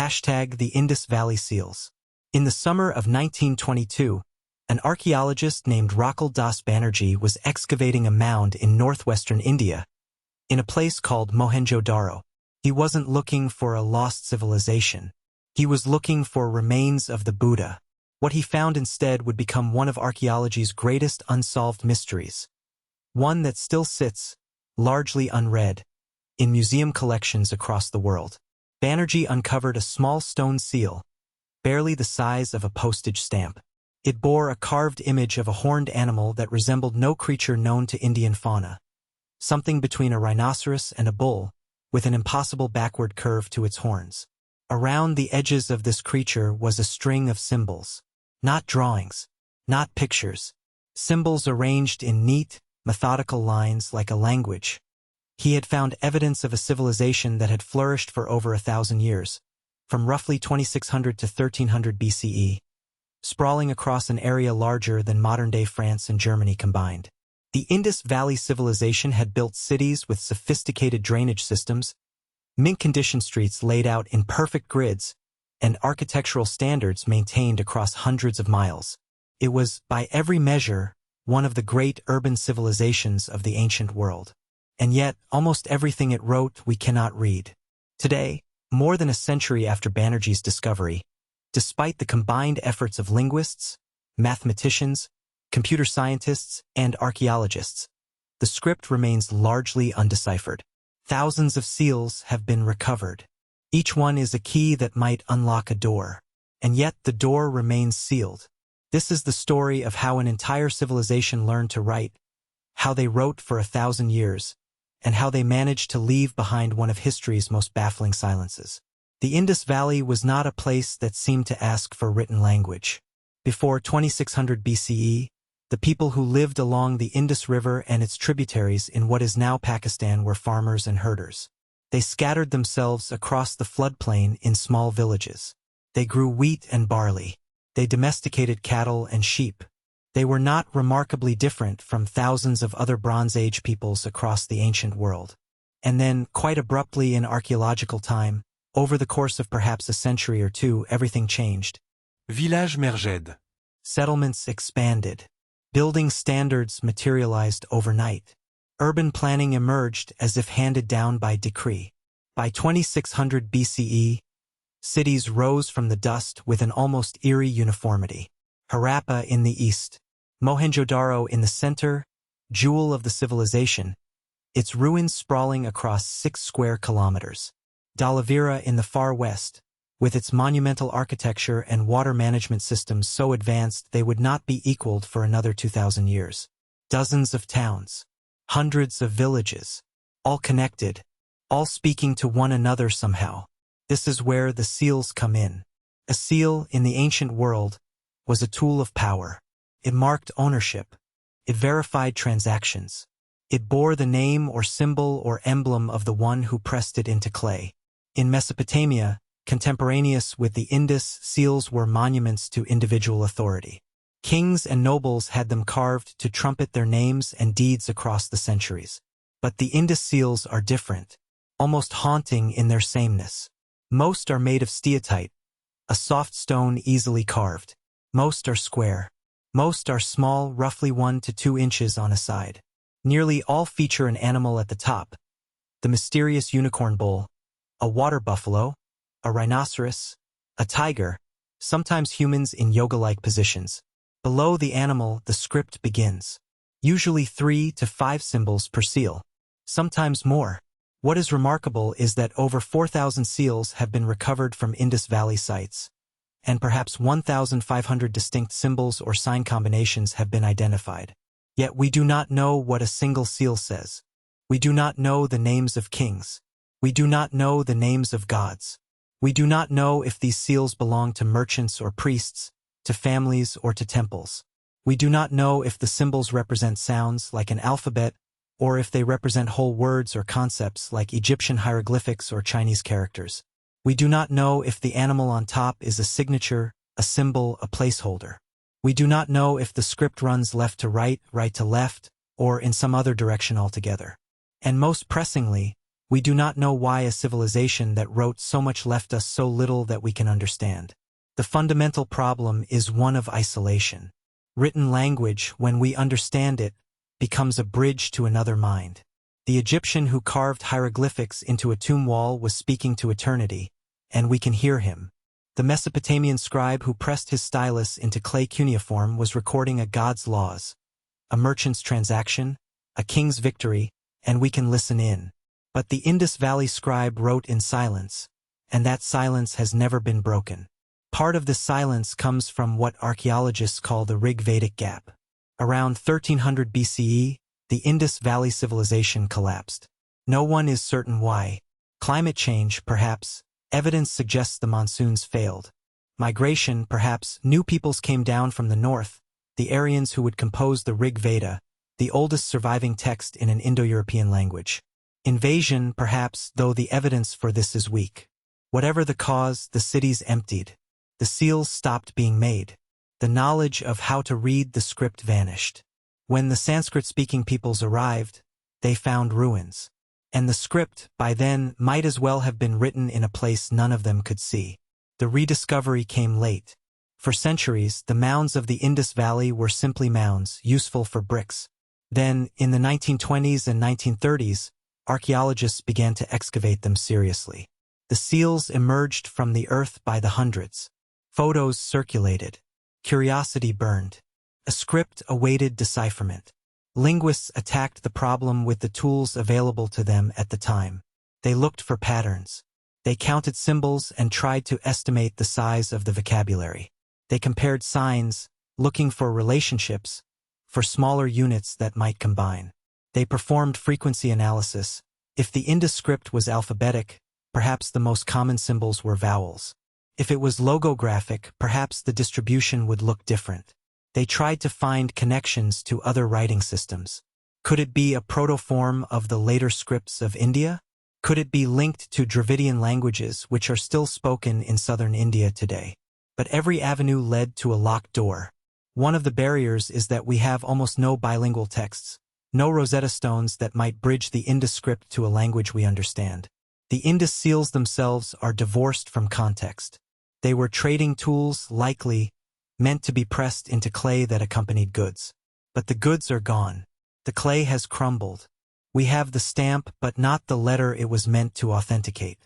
The Indus Valley Seals. In the summer of 1922, an archaeologist named Rakal Das Banerjee was excavating a mound in northwestern India, in a place called Mohenjo-daro. He wasn't looking for a lost civilization. He was looking for remains of the Buddha. What he found instead would become one of archaeology's greatest unsolved mysteries. One that still sits, largely unread, in museum collections across the world. Banerjee uncovered a small stone seal, barely the size of a postage stamp. It bore a carved image of a horned animal that resembled no creature known to Indian fauna. Something between a rhinoceros and a bull, with an impossible backward curve to its horns. Around the edges of this creature was a string of symbols. Not drawings, not pictures. Symbols arranged in neat, methodical lines like a language. He had found evidence of a civilization that had flourished for over 1,000 years, from roughly 2600 to 1300 BCE, sprawling across an area larger than modern-day France and Germany combined. The Indus Valley civilization had built cities with sophisticated drainage systems, mint-condition streets laid out in perfect grids, and architectural standards maintained across hundreds of miles. It was, by every measure, one of the great urban civilizations of the ancient world. And yet, almost everything it wrote we cannot read. Today, more than a century after Banerjee's discovery, despite the combined efforts of linguists, mathematicians, computer scientists, and archaeologists, the script remains largely undeciphered. Thousands of seals have been recovered. Each one is a key that might unlock a door. And yet the door remains sealed. This is the story of how an entire civilization learned to write, how they wrote for 1,000 years, and how they managed to leave behind one of history's most baffling silences. The Indus Valley was not a place that seemed to ask for written language. Before 2600 BCE, the people who lived along the Indus River and its tributaries in what is now Pakistan were farmers and herders. They scattered themselves across the floodplain in small villages. They grew wheat and barley. They domesticated cattle and sheep. They were not remarkably different from thousands of other Bronze Age peoples across the ancient world. And then, quite abruptly in archaeological time, over the course of perhaps a century or two, everything changed. Village merged. Settlements expanded. Building standards materialized overnight. Urban planning emerged as if handed down by decree. By 2600 BCE, cities rose from the dust with an almost eerie uniformity. Harappa in the east, Mohenjo-daro in the center, jewel of the civilization, its ruins sprawling across 6 square kilometers. Dhalavira in the far west, with its monumental architecture and water management systems so advanced they would not be equaled for another 2,000 years. Dozens of towns, hundreds of villages, all connected, all speaking to one another somehow. This is where the seals come in. A seal, in the ancient world, was a tool of power. It marked ownership. It verified transactions. It bore the name or symbol or emblem of the one who pressed it into clay. In Mesopotamia, contemporaneous with the Indus, seals were monuments to individual authority. Kings and nobles had them carved to trumpet their names and deeds across the centuries. But the Indus seals are different, almost haunting in their sameness. Most are made of steatite, a soft stone easily carved. Most are square. Most are small, roughly 1 to 2 inches on a side. Nearly all feature an animal at the top, the mysterious unicorn bull, a water buffalo, a rhinoceros, a tiger, sometimes humans in yoga-like positions. Below the animal, the script begins. Usually 3 to 5 symbols per seal, sometimes more. What is remarkable is that over 4,000 seals have been recovered from Indus Valley sites, and perhaps 1,500 distinct symbols or sign combinations have been identified. Yet we do not know what a single seal says. We do not know the names of kings. We do not know the names of gods. We do not know if these seals belong to merchants or priests, to families or to temples. We do not know if the symbols represent sounds like an alphabet, or if they represent whole words or concepts like Egyptian hieroglyphics or Chinese characters. We do not know if the animal on top is a signature, a symbol, a placeholder. We do not know if the script runs left to right to left, or in some other direction altogether. And most pressingly, We do not know why a civilization that wrote so much left us so little that we can understand. The fundamental problem is one of isolation. Written language, when we understand it, becomes a bridge to another mind. The Egyptian who carved hieroglyphics into a tomb wall was speaking to eternity, and we can hear him. The Mesopotamian scribe who pressed his stylus into clay cuneiform was recording a god's laws, a merchant's transaction, a king's victory, and we can listen in. But the Indus Valley scribe wrote in silence, and that silence has never been broken. Part of this silence comes from what archaeologists call the Rig Vedic gap. Around 1300 BCE, the Indus Valley civilization collapsed. No one is certain why. Climate change, perhaps. Evidence suggests the monsoons failed. Migration, perhaps. New peoples came down from the north, the Aryans who would compose the Rig Veda, the oldest surviving text in an Indo-European language. Invasion, perhaps, though the evidence for this is weak. Whatever the cause, the cities emptied. The seals stopped being made. The knowledge of how to read the script vanished. When the Sanskrit-speaking peoples arrived, they found ruins. And the script, by then, might as well have been written in a place none of them could see. The rediscovery came late. For centuries, the mounds of the Indus Valley were simply mounds, useful for bricks. Then, in the 1920s and 1930s, archaeologists began to excavate them seriously. The seals emerged from the earth by the hundreds. Photos circulated. Curiosity burned. A script awaited decipherment. Linguists attacked the problem with the tools available to them at the time. They looked for patterns. They counted symbols and tried to estimate the size of the vocabulary. They compared signs, looking for relationships, for smaller units that might combine. They performed frequency analysis. If the Indus script was alphabetic, perhaps the most common symbols were vowels. If it was logographic, perhaps the distribution would look different. They tried to find connections to other writing systems. Could it be a protoform of the later scripts of India? Could it be linked to Dravidian languages which are still spoken in southern India today? But every avenue led to a locked door. One of the barriers is that we have almost no bilingual texts, no Rosetta Stones that might bridge the Indus script to a language we understand. The Indus seals themselves are divorced from context. They were trading tools, likely, meant to be pressed into clay that accompanied goods. But the goods are gone. The clay has crumbled. We have the stamp, but not the letter it was meant to authenticate.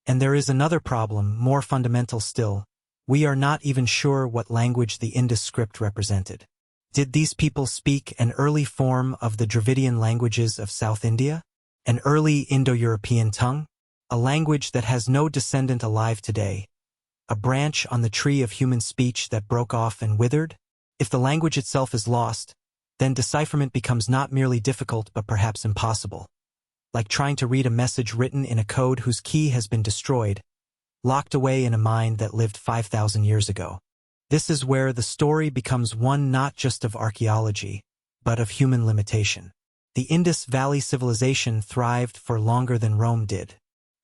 And there is another problem, more fundamental still. We are not even sure what language the Indus script represented. Did these people speak an early form of the Dravidian languages of South India? An early Indo-European tongue? A language that has no descendant alive today? A branch on the tree of human speech that broke off and withered? If the language itself is lost, then decipherment becomes not merely difficult but perhaps impossible. Like trying to read a message written in a code whose key has been destroyed, locked away in a mind that lived 5,000 years ago. This is where the story becomes one not just of archaeology, but of human limitation. The Indus Valley civilization thrived for longer than Rome did.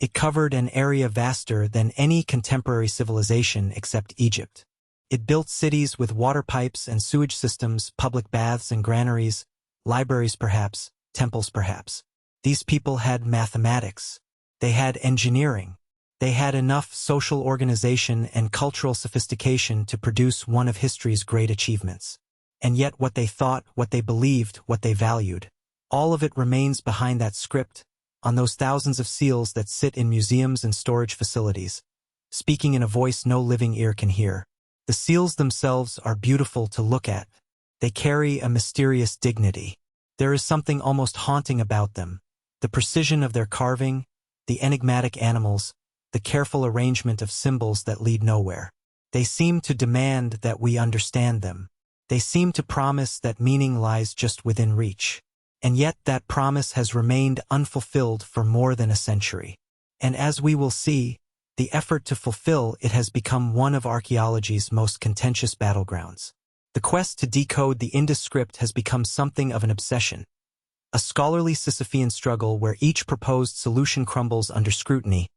It covered an area vaster than any contemporary civilization except Egypt. It built cities with water pipes and sewage systems, public baths and granaries, libraries perhaps, temples perhaps. These people had mathematics. They had engineering. They had enough social organization and cultural sophistication to produce one of history's great achievements. And yet what they thought, what they believed, what they valued, all of it remains behind that script, on those thousands of seals that sit in museums and storage facilities, speaking in a voice no living ear can hear. The seals themselves are beautiful to look at. They carry a mysterious dignity. There is something almost haunting about them. The precision of their carving, the enigmatic animals, the careful arrangement of symbols that lead nowhere. They seem to demand that we understand them. They seem to promise that meaning lies just within reach. And yet that promise has remained unfulfilled for more than a century. And as we will see, the effort to fulfill it has become one of archaeology's most contentious battlegrounds. The quest to decode the Indus script has become something of an obsession, a scholarly Sisyphean struggle where each proposed solution crumbles under scrutiny,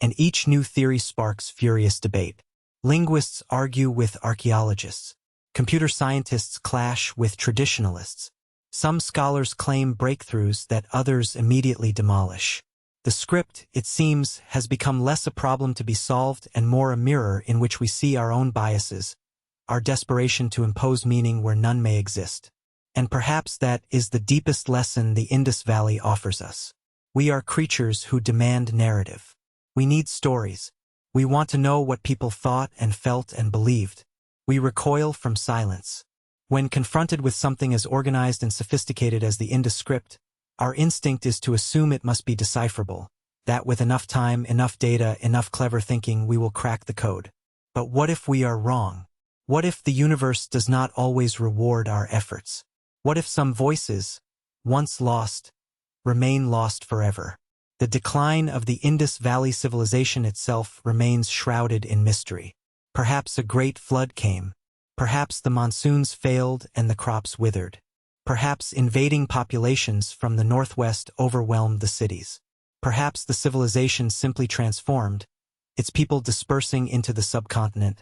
and each new theory sparks furious debate. Linguists argue with archaeologists. Computer scientists clash with traditionalists. Some scholars claim breakthroughs that others immediately demolish. The script, it seems, has become less a problem to be solved and more a mirror in which we see our own biases, our desperation to impose meaning where none may exist. And perhaps that is the deepest lesson the Indus Valley offers us. We are creatures who demand narrative. We need stories. We want to know what people thought and felt and believed. We recoil from silence. When confronted with something as organized and sophisticated as the Indus script, our instinct is to assume it must be decipherable, that with enough time, enough data, enough clever thinking, we will crack the code. But what if we are wrong? What if the universe does not always reward our efforts? What if some voices, once lost, remain lost forever? The decline of the Indus Valley civilization itself remains shrouded in mystery. Perhaps a great flood came. Perhaps the monsoons failed and the crops withered. Perhaps invading populations from the northwest overwhelmed the cities. Perhaps the civilization simply transformed, its people dispersing into the subcontinent,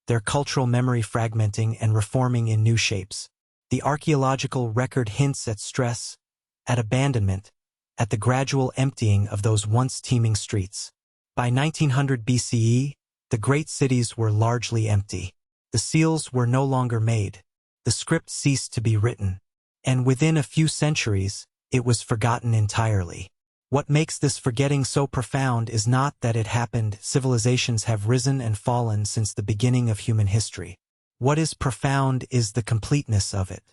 their cultural memory fragmenting and reforming in new shapes. The archaeological record hints at stress, at abandonment, at the gradual emptying of those once teeming streets. By 1900 BCE, the great cities were largely empty. The seals were no longer made. The script ceased to be written. And within a few centuries, it was forgotten entirely. What makes this forgetting so profound is not that it happened. Civilizations have risen and fallen since the beginning of human history. What is profound is the completeness of it.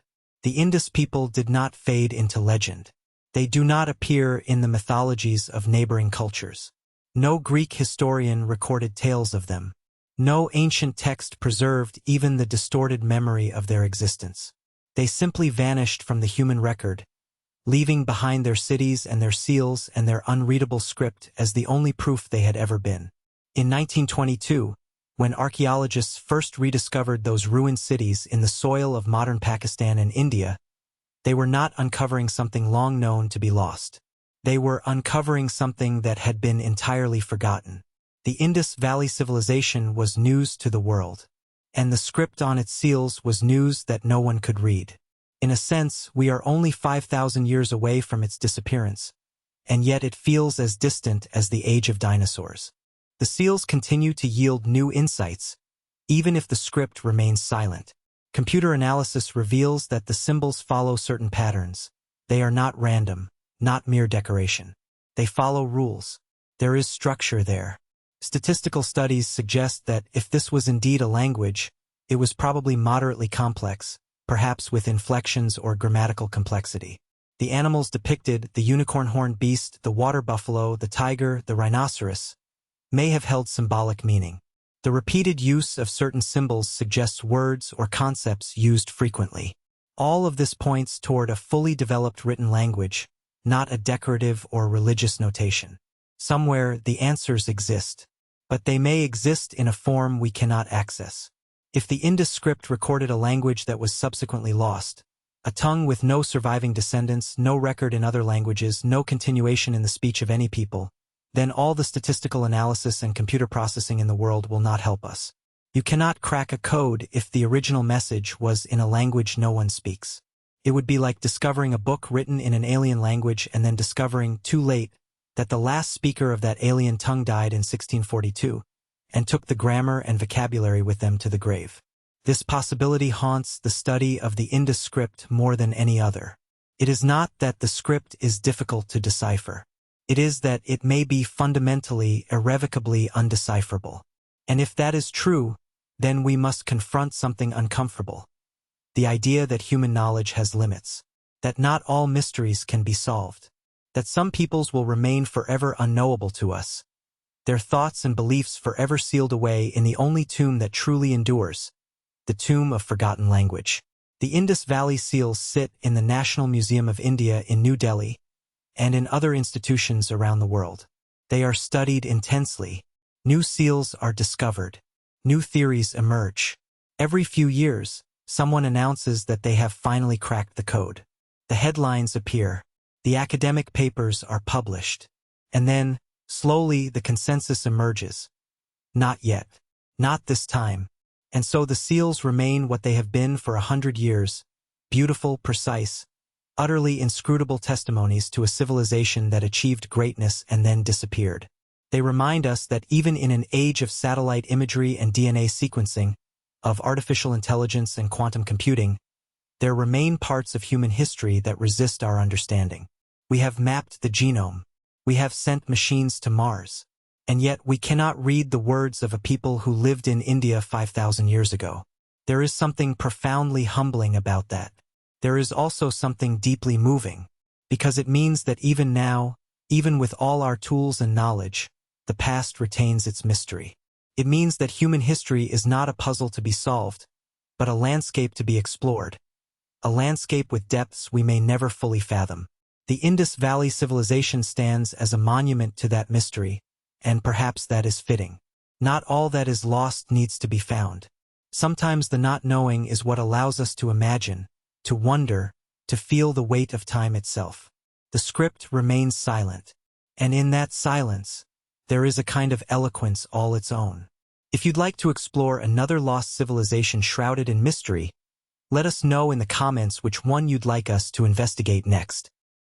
The Indus people did not fade into legend. They do not appear in the mythologies of neighboring cultures. No Greek historian recorded tales of them. No ancient text preserved even the distorted memory of their existence. They simply vanished from the human record, leaving behind their cities and their seals and their unreadable script as the only proof they had ever been. In 1922, when archaeologists first rediscovered those ruined cities in the soil of modern Pakistan and India, they were not uncovering something long known to be lost. They were uncovering something that had been entirely forgotten. The Indus Valley civilization was news to the world, and the script on its seals was news that no one could read. In a sense, we are only 5,000 years away from its disappearance, and yet it feels as distant as the age of dinosaurs. The seals continue to yield new insights, even if the script remains silent. Computer analysis reveals that the symbols follow certain patterns. They are not random, not mere decoration. They follow rules. There is structure there. Statistical studies suggest that if this was indeed a language, it was probably moderately complex, perhaps with inflections or grammatical complexity. The animals depicted, the unicorn-horned beast, the water buffalo, the tiger, the rhinoceros, may have held symbolic meaning. The repeated use of certain symbols suggests words or concepts used frequently. All of this points toward a fully developed written language, not a decorative or religious notation. Somewhere the answers exist, but they may exist in a form we cannot access. If the Indus script recorded a language that was subsequently lost, a tongue with no surviving descendants, no record in other languages, no continuation in the speech of any people, then all the statistical analysis and computer processing in the world will not help us. You cannot crack a code if the original message was in a language no one speaks. It would be like discovering a book written in an alien language and then discovering, too late, that the last speaker of that alien tongue died in 1642, and took the grammar and vocabulary with them to the grave. This possibility haunts the study of the Indus script more than any other. It is not that the script is difficult to decipher. It is that it may be fundamentally, irrevocably undecipherable. And if that is true, then we must confront something uncomfortable. The idea that human knowledge has limits. That not all mysteries can be solved. That some peoples will remain forever unknowable to us. Their thoughts and beliefs forever sealed away in the only tomb that truly endures, the tomb of forgotten language. The Indus Valley seals sit in the National Museum of India in New Delhi, and in other institutions around the world. They are studied intensely. New seals are discovered. New theories emerge. Every few years, someone announces that they have finally cracked the code. The headlines appear. The academic papers are published. And then, slowly, the consensus emerges. Not yet. Not this time. And so the seals remain what they have been for 100 years, beautiful, precise, utterly inscrutable testimonies to a civilization that achieved greatness and then disappeared. They remind us that even in an age of satellite imagery and DNA sequencing, of artificial intelligence and quantum computing, there remain parts of human history that resist our understanding. We have mapped the genome. We have sent machines to Mars. And yet we cannot read the words of a people who lived in India 5,000 years ago. There is something profoundly humbling about that. There is also something deeply moving, because it means that even now, even with all our tools and knowledge, the past retains its mystery. It means that human history is not a puzzle to be solved, but a landscape to be explored. A landscape with depths we may never fully fathom. The Indus Valley civilization stands as a monument to that mystery, and perhaps that is fitting. Not all that is lost needs to be found. Sometimes the not knowing is what allows us to imagine, to wonder, to feel the weight of time itself. The script remains silent, and in that silence, there is a kind of eloquence all its own. If you'd like to explore another lost civilization shrouded in mystery, let us know in the comments which one you'd like us to investigate next.